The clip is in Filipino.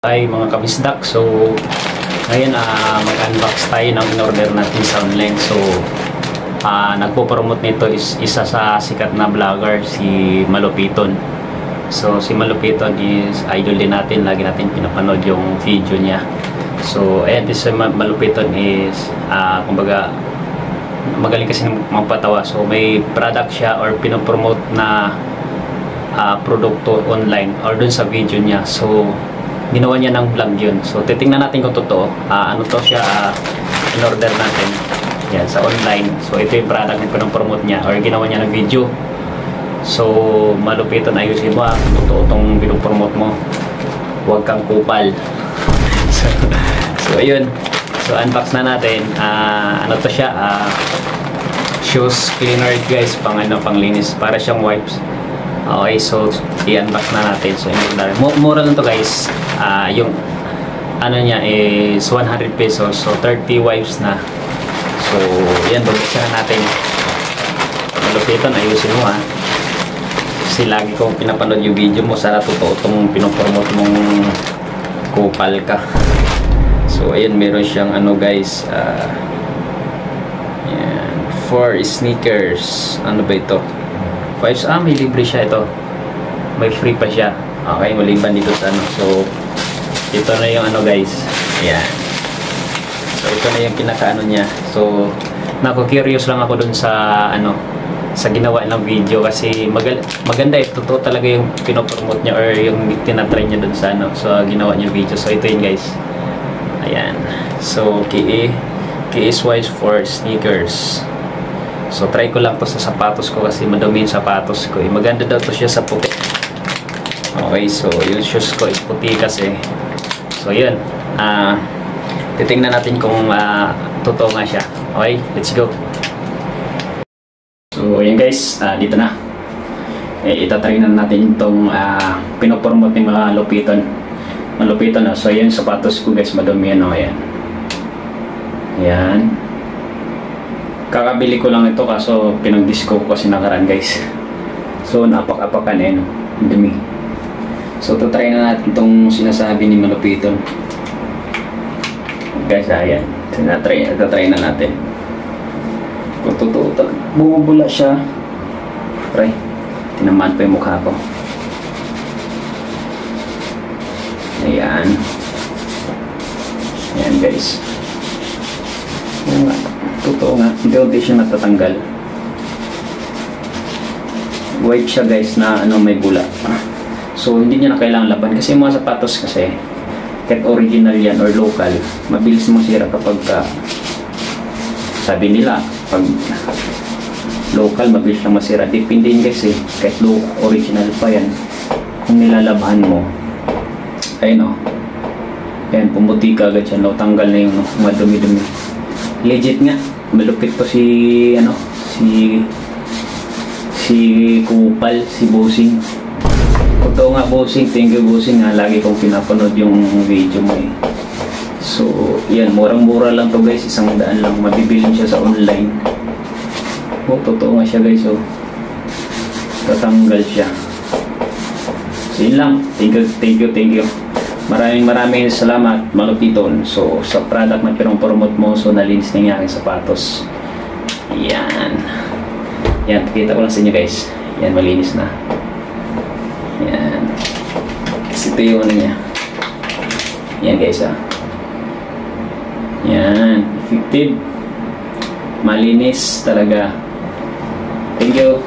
Ay mga kabisdak, so ngayon mag-unbox tayo ng in-order natin sa online. So nagpo-promote nito is isa sa sikat na vlogger, si Malupiton. So si Malupiton is idol din natin, lagi natin pinapanood yung video niya. So ayan, this Malupiton is kumbaga magaling kasi magpatawa. So may product siya or pinopromote na produkto online or dun sa video niya. So ginawa niya ng vlog yun. So titingnan natin kung totoo. Ano to siya, in-order natin yan sa online. So ito yung product na pinopromote niya or ginawa niya ng video. So Malupiton, ayusin mo totoo itong pinopromote mo, huwag kang kupal. So ayun, so unbox na natin. Ano to siya, shoes cleaner guys, pang linis, para siyang wipes. Okay, so i-unbox na natin. So mura lang to guys. Yung ano niya is 100 pesos. So 30 wipes na. So yan, bubuksan na natin. Malupiton, ayusin mo kasi lagi kong pinapanood yung video mo. Sana totoo itong pinopromote mong kupal ka. So ayan, meron siyang ano guys, yan, 4 sneakers. Ano ba ito? Vibes, may libre siya ito. May free pa siya. Okay, maliban dito sa ano. So ito na yung ano guys. Ayan. So ito na yung pinaka-ano niya. So curious lang ako dun sa ano, sa ginawa ng video kasi maganda totoo talaga yung pinopromote niya or yung tinatry niya dun sa ano, so ginawa niya video. So ito yun guys. Ayan. So KS Wise for sneakers. So try ko lang to sa sapatos ko kasi madumi yung sapatos ko. Maganda daw to siya sa puti. Okay, so yung shoes ko is puti kasi. So yun, titingnan natin kung totoo nga siya. Okay, let's go. So yun guys, dito na. Itatry na natin itong pinopromote ng mga Malupiton. So yun, sapatos ko guys, madumi yan. Ayan. Ayan. Kakabili ko lang ito kaso pinag-disco ko kasi nakaraan guys. So napak-apakan no? Dumi. So try na natin itong sinasabi ni Malupiton. Guys, ayan. Try na natin. Kung totoo talaga, bumubula siya. Try. Tinamaan pa yung mukha ko. Ayan. Ayan guys. Ayan nga. Totoo nga, hindi siya natatanggal. White siya guys na ano, may bula. So hindi niya na kailangan laban kasi yung mga sapatos kasi kahit original yan or local, mabilis masira kapag sabi nila pag local mabilis lang masira. Depende yun guys kahit original pa yan, kung nilalabahan mo, ayun ayan, pumuti ka agad yan, tanggal na yung madumi-dumi. Legit nga, malupit to si Kupal, si Bossing. Totoo nga Bossing, thank you Bossing lagi kong pinapanood yung video mo So yan, murang-mura lang to guys, 100 lang, mabibilin siya sa online. Totoo nga siya guys, tatanggal siya. So yun lang, thank you. Maraming salamat Malupiton. So sa product na pinopromote mo, so nalinis na yung aking sapatos. Yan, kita ko lang sa inyo guys. Yan, malinis na. Yan, kasi ito yung ano niya. Yan guys yan, effective, malinis talaga. Thank you.